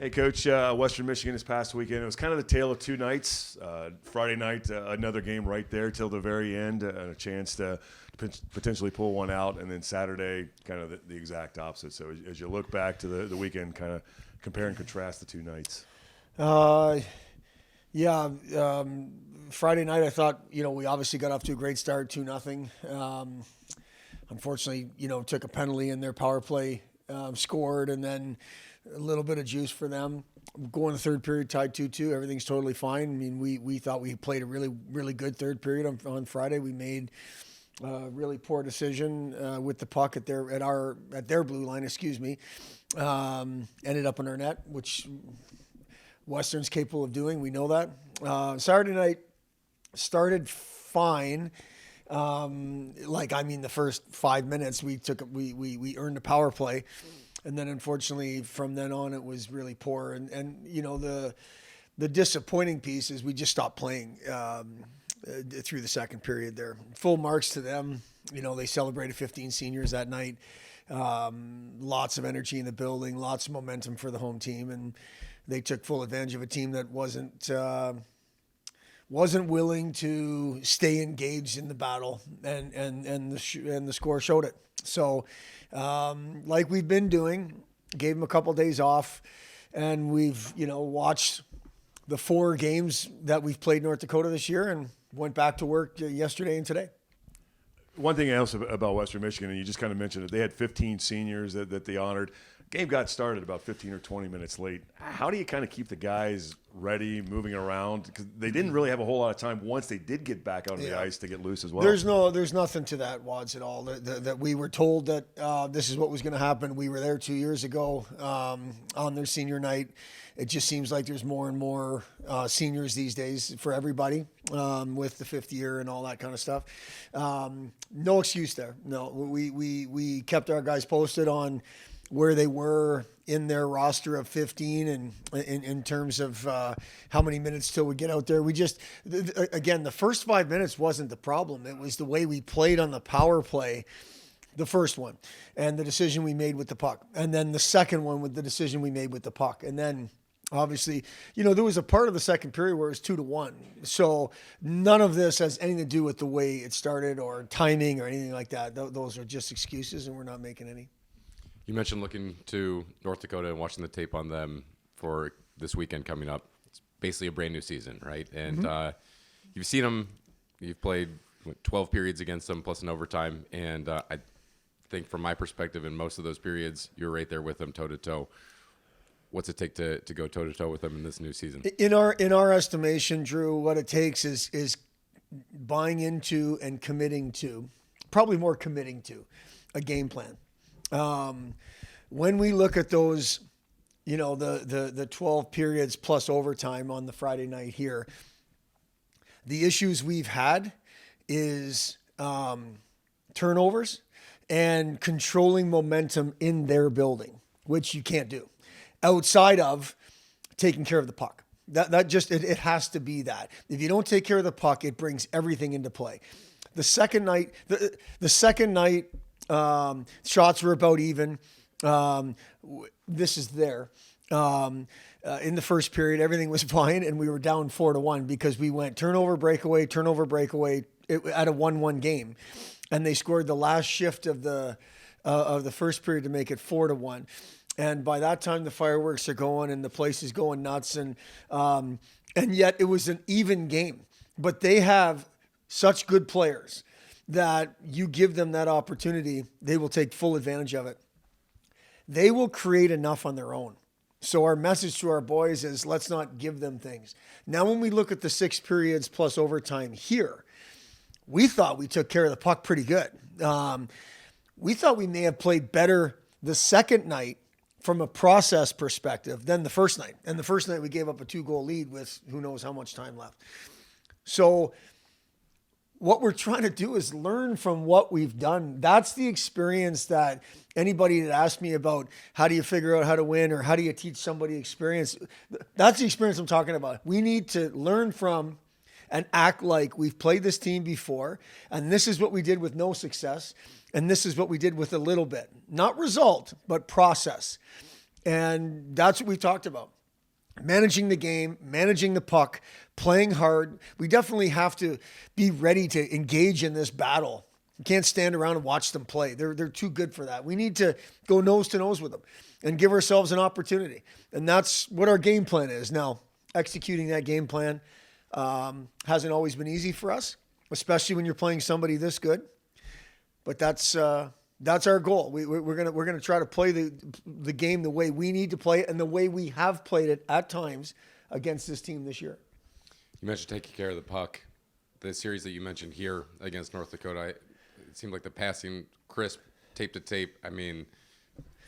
Hey, Coach, Western Michigan this past weekend, it was kind of the tale of two nights. Friday night, another game right there till the very end, and a chance to potentially pull one out. And then Saturday, kind of the exact opposite. So as you look back to the weekend, kind of compare and contrast the two nights. Friday night, I thought, we obviously got off to a great start, 2-0. Unfortunately, took a penalty in their power play, scored, and then a little bit of juice for them. Going the third period, tied 2-2. Everything's totally fine. I mean, we thought we played a really, really good third period on Friday. We made a really poor decision with the puck at their blue line. Ended up in our net, which Western's capable of doing. We know that. Saturday night started fine. The first 5 minutes we earned a power play. And then, unfortunately, from then on, it was really poor. And the disappointing piece is we just stopped playing through the second period there. Full marks to them. They celebrated 15 seniors that night. Lots of energy in the building, lots of momentum for the home team. And they took full advantage of a team that wasn't willing to stay engaged in the battle. And the score showed it. So, like we've been doing, gave them a couple of days off, and we've, watched the 4 games that we've played North Dakota this year and went back to work yesterday and today. One thing else about Western Michigan, and you just kind of mentioned it, they had 15 seniors that they honored. Game got started about 15 or 20 minutes late. How do you kind of keep the guys ready, moving around? Because they didn't really have a whole lot of time once they did get back out on the ice to get loose as well. There's nothing to that, Wads, at all. That we were told that this is what was going to happen. We were there 2 years ago on their senior night. It just seems like there's more and more seniors these days for everybody with the 5th year and all that kind of stuff. No excuse there. No, we kept our guys posted on where they were in their roster of 15 and in terms of how many minutes till we get out there. We just, again, the first 5 minutes wasn't the problem. It was the way we played on the power play, the first one, and the decision we made with the puck. And then the second one with the decision we made with the puck. And then obviously, there was a part of the second period where it was 2-1. So none of this has anything to do with the way it started or timing or anything like that. Those are just excuses, and we're not making any. You mentioned looking to North Dakota and watching the tape on them for this weekend coming up. It's basically a brand new season, right? And you've seen them. You've played 12 periods against them plus an overtime. And I think from my perspective, in most of those periods, you're right there with them toe-to-toe. What's it take to go toe-to-toe with them in this new season? In our estimation, Drew, what it takes is buying into and committing to, probably more committing to, a game plan. When we look at those, the 12 periods plus overtime on the Friday night here, the issues we've had is turnovers and controlling momentum in their building, which you can't do outside of taking care of the puck. That just, it has to be that. If you don't take care of the puck, it brings everything into play. The second night, shots were about even. This is there. In the first period, everything was fine, and we were down 4-1 because we went turnover, breakaway at a 1-1 game, and they scored the last shift of the first period to make it 4-1. And by that time, the fireworks are going, and the place is going nuts, and yet it was an even game. But they have such good players that you give them that opportunity, they will take full advantage of it. They will create enough on their own. So our message to our boys is let's not give them things. Now, when we look at the 6 periods plus overtime here, we thought we took care of the puck pretty good. We thought we may have played better the second night from a process perspective than the first night. And the first night we gave up a 2-goal lead with who knows how much time left. So what we're trying to do is learn from what we've done. That's the experience that anybody that asked me about how do you figure out how to win or how do you teach somebody experience, that's the experience I'm talking about. We need to learn from and act like we've played this team before, and this is what we did with no success, and this is what we did with a little bit. Not result, but process. And that's what we talked about. Managing the game, managing the puck, playing hard. We definitely have to be ready to engage in this battle. You can't stand around and watch them play. They're too good for that. We need to go nose to nose with them and give ourselves an opportunity. And that's what our game plan is. Now, executing that game plan hasn't always been easy for us, especially when you're playing somebody this good. But that's our goal. We're gonna try to play the game the way we need to play it and the way we have played it at times against this team this year. You mentioned taking care of the puck. The series that you mentioned here against North Dakota, it seemed like the passing crisp, tape to tape. I mean,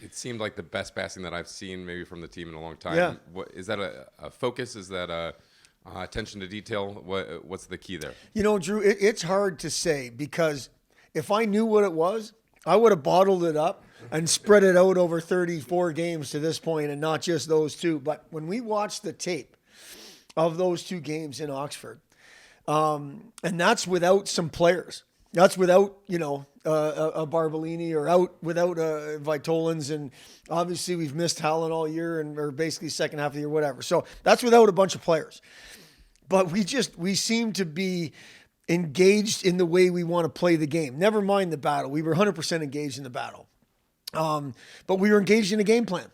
it seemed like the best passing that I've seen maybe from the team in a long time. Yeah. What, is that a focus? Is that a attention to detail? What's the key there? You know, Drew, it's hard to say because if I knew what it was, I would have bottled it up and spread it out over 34 games to this point and not just those two. But when we watched the tape of those two games in Oxford, and that's without some players. That's without, a Barbolini or without Vitolins. And obviously we've missed Hallen all year or basically second half of the year, whatever. So that's without a bunch of players. But we seem to be engaged in the way we want to play the game. Never mind the battle. We were 100% engaged in the battle. But we were engaged in a game plan,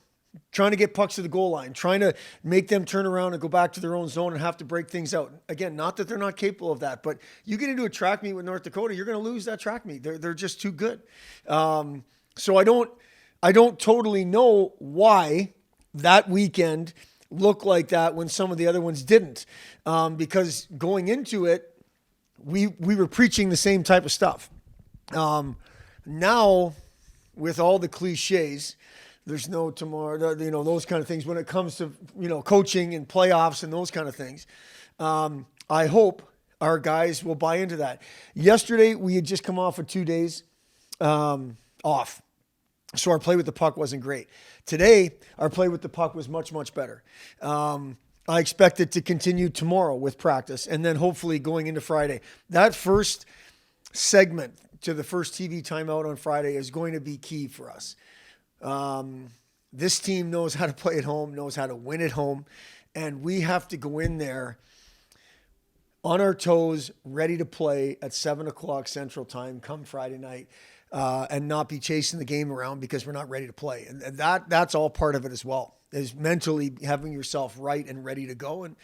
trying to get pucks to the goal line, trying to make them turn around and go back to their own zone and have to break things out. Again, not that they're not capable of that, but you get into a track meet with North Dakota, you're going to lose that track meet. They're just too good. So I don't totally know why that weekend looked like that when some of the other ones didn't. Because going into it, we were preaching the same type of stuff. Now, with all the cliches, there's no tomorrow, those kind of things. When it comes to, coaching and playoffs and those kind of things, I hope our guys will buy into that. Yesterday, we had just come off of 2 days off. So our play with the puck wasn't great. Today, our play with the puck was much, much better. I expect it to continue tomorrow with practice and then hopefully going into Friday. That first segment to the first TV timeout on Friday is going to be key for us. This team knows how to play at home, knows how to win at home, and we have to go in there on our toes, ready to play at 7 o'clock Central Time come Friday night, and not be chasing the game around because we're not ready to play. And that's all part of it as well, is mentally having yourself right and ready to go. And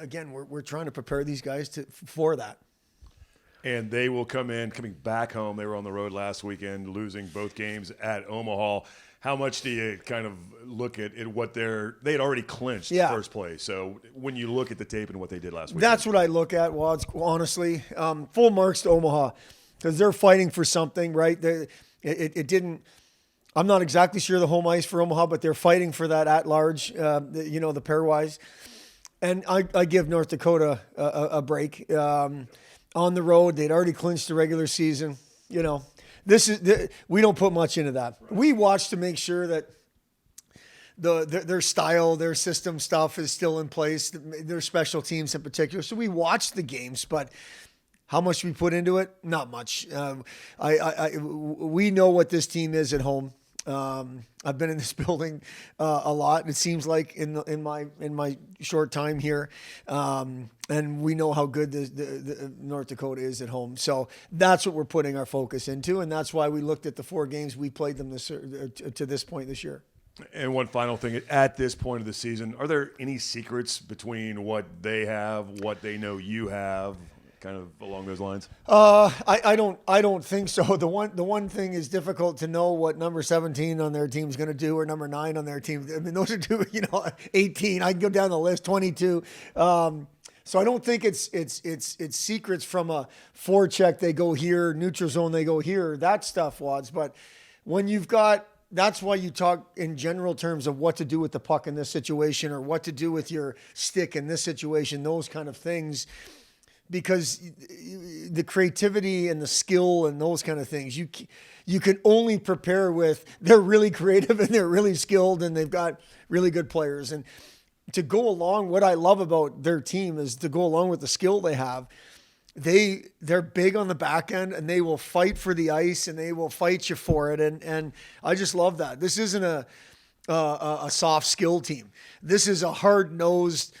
again, we're trying to prepare these guys for that. And they will coming back home. They were on the road last weekend, losing both games at Omaha. How much do you kind of look at what they had already clinched first place? So when you look at the tape and what they did last week, that's what I look at. Well, it's honestly full marks to Omaha because they're fighting for something, right? It didn't. I'm not exactly sure the home ice for Omaha, but they're fighting for that at large. The pairwise, and I give North Dakota a break. On the road, they'd already clinched the regular season. We don't put much into that. We watch to make sure that their style, their system stuff is still in place, their special teams in particular. So we watch the games, but how much we put into it? Not much. We know what this team is at home. I've been in this building a lot. It seems like in my short time here, and we know how good the North Dakota is at home. So that's what we're putting our focus into, and that's why we looked at the 4 games we played them to this point this year. And one final thing, at this point of the season, are there any secrets between what they have, what they know you have? Kind of along those lines? I don't think so. The one thing is difficult to know what number 17 on their team is going to do or number 9 on their team. I mean, those are two, 18. I can go down the list, 22. So I don't think it's secrets from a forecheck. They go here, neutral zone. They go here. That stuff, Wads. But when you've got, that's why you talk in general terms of what to do with the puck in this situation or what to do with your stick in this situation. Those kind of things. Because the creativity and the skill and those kind of things, you can only prepare with, they're really creative and they're really skilled and they've got really good players. And to go along, what I love about their team is to go along with the skill they have. They're big on the back end and they will fight for the ice and they will fight you for it. And I just love that. This isn't a soft skill team. This is a hard-nosed,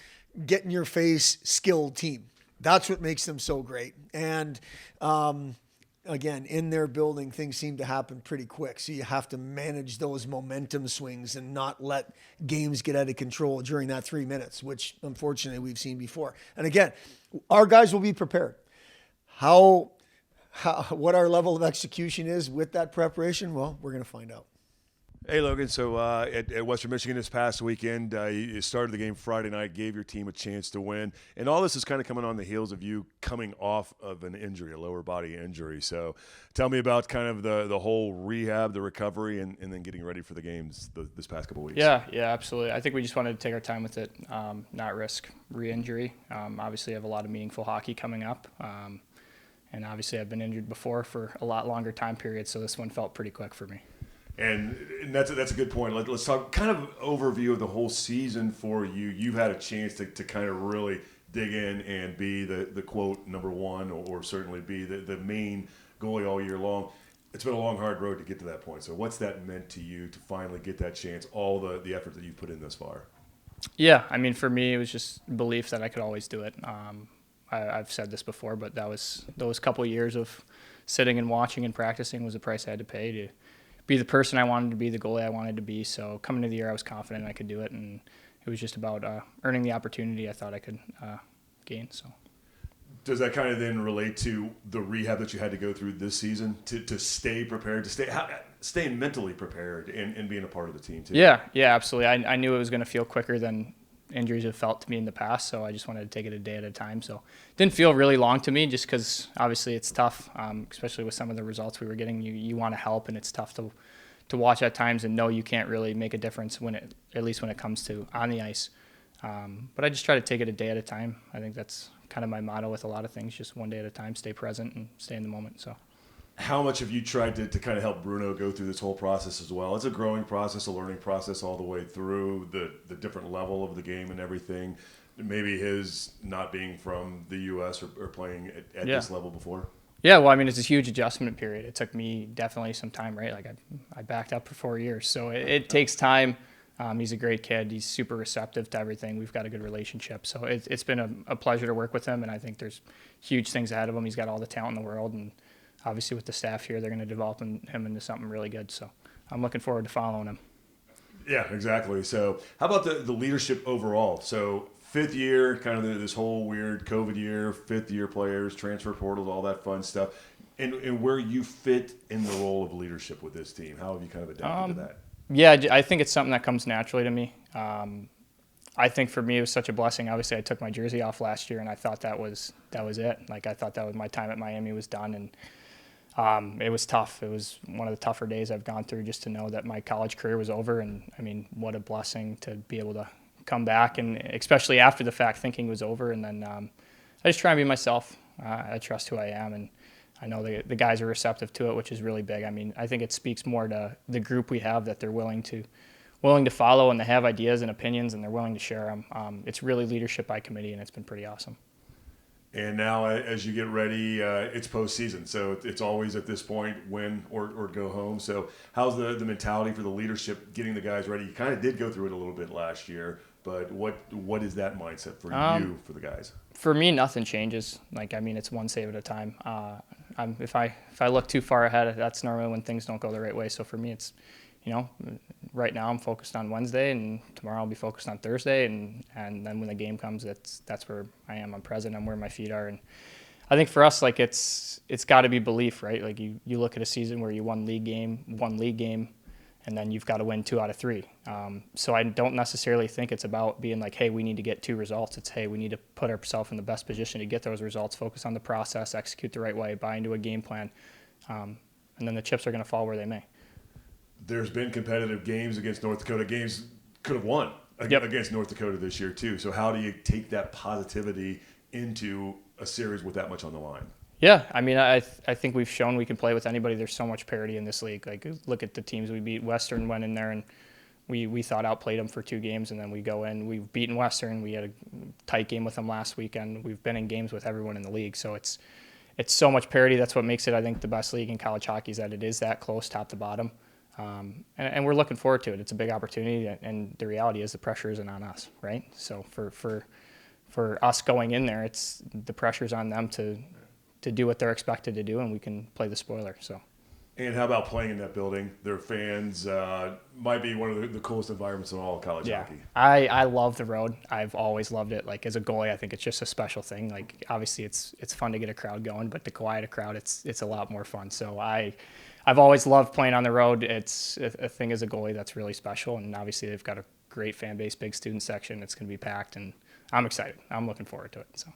get-in-your-face skilled team. That's what makes them so great. And again, in their building, things seem to happen pretty quick. So you have to manage those momentum swings and not let games get out of control during that 3 minutes, which unfortunately we've seen before. And again, our guys will be prepared. What our level of execution is with that preparation, well, we're going to find out. Hey, Logan. So at Western Michigan this past weekend, you started the game Friday night, gave your team a chance to win. And all this is kind of coming on the heels of you coming off of an injury, a lower body injury. So tell me about kind of the whole rehab, the recovery, and then getting ready for the games this past couple of weeks. Yeah, absolutely. I think we just wanted to take our time with it, not risk re-injury. Obviously, I have a lot of meaningful hockey coming up. And obviously, I've been injured before for a lot longer time periods, so this one felt pretty quick for me. And that's a good point. Let's talk kind of overview of the whole season for you. You've had a chance to kind of really dig in and be the quote number one, or certainly be the main goalie all year long. It's been a long, hard road to get to that point. So what's that meant to you to finally get that chance, all the effort that you've put in thus far? Yeah, I mean, for me, it was just belief that I could always do it. I've said this before, but those couple of years of sitting and watching and practicing was the price I had to pay to be the person I wanted to be, the goalie I wanted to be. So coming into the year, I was confident I could do it, and it was just about earning the opportunity I thought I could gain. So, does that kind of then relate to the rehab that you had to go through this season to stay prepared, to stay mentally prepared, and being a part of the team too? Yeah, absolutely. I knew it was going to feel quicker than injuries have felt to me in the past, so I just wanted to take it a day at a time. So it didn't feel really long to me, just because obviously it's tough, especially with some of the results we were getting. You want to help, and it's tough to watch at times and know you can't really make a difference at least when it comes to on the ice. But I just try to take it a day at a time. I think that's kind of my motto with a lot of things, just one day at a time, stay present and stay in the moment. So. How much have you tried to kind of help Bruno go through this whole process as well? It's a growing process, a learning process all the way through the different level of the game and everything. Maybe his not being from the U.S. or playing at this level before. Yeah, well, I mean, it's a huge adjustment period. It took me definitely some time, right? Like I backed up for 4 years, so it takes time. He's a great kid. He's super receptive to everything. We've got a good relationship, so it's been a pleasure to work with him, and I think there's huge things ahead of him. He's got all the talent in the world, and obviously with the staff here, they're going to develop him into something really good. So I'm looking forward to following him. Yeah, exactly. So how about the leadership overall? So fifth year, kind of this whole weird COVID year, fifth year players, transfer portals, all that fun stuff, and where you fit in the role of leadership with this team. How have you kind of adapted to that? Yeah, I think it's something that comes naturally to me. I think for me it was such a blessing. Obviously, I took my jersey off last year, and I thought that was it. Like I thought that was my time at Miami was done, and it was tough. It was one of the tougher days I've gone through, just to know that my college career was over. And I mean, what a blessing to be able to come back, and especially after the fact, thinking it was over. And then I just try and be myself. I trust who I am, and I know the guys are receptive to it, which is really big. I mean, I think it speaks more to the group we have, that they're willing to follow, and they have ideas and opinions, and they're willing to share them. It's really leadership by committee, and it's been pretty awesome. And now, as you get ready, it's postseason, so it's always at this point win or go home. So how's the mentality for the leadership, getting the guys ready? You kind of did go through it a little bit last year, but what is that mindset for you, for the guys? For me, nothing changes. Like, I mean, it's one save at a time. If I look too far ahead, that's normally when things don't go the right way. So for me, it's, right now I'm focused on Wednesday, and tomorrow I'll be focused on Thursday, and then when the game comes, that's where I am. I'm present. I'm where my feet are, and I think for us, like it's got to be belief, right? Like you look at a season where you won league game, and then you've got to win 2 out of 3. So I don't necessarily think it's about being like, hey, we need to get 2 results. It's, hey, we need to put ourselves in the best position to get those results, focus on the process, execute the right way, buy into a game plan, and then the chips are going to fall where they may. There's been competitive games against North Dakota. Games could have won against North Dakota this year too. So how do you take that positivity into a series with that much on the line? Yeah, I mean, I think we've shown we can play with anybody. There's so much parity in this league. Like, look at the teams we beat. Western went in there, and we thought outplayed them for 2 games, and then we go in. We've beaten Western. We had a tight game with them last weekend. We've been in games with everyone in the league. So it's so much parity. That's what makes it, I think, the best league in college hockey, is that it is that close top to bottom. And we're looking forward to it. It's a big opportunity, and the reality is the pressure isn't on us, right? So for us going in there, it's the pressure's on them to do what they're expected to do, and we can play the spoiler. So. And how about playing in that building? Their fans might be one of the coolest environments in all of college hockey. I love the road. I've always loved it. Like as a goalie, I think it's just a special thing. Like obviously it's fun to get a crowd going, but to quiet a crowd, it's a lot more fun. So I've always loved playing on the road. It's a thing as a goalie that's really special, and obviously they've got a great fan base, big student section. It's going to be packed, and I'm excited. I'm looking forward to it. So.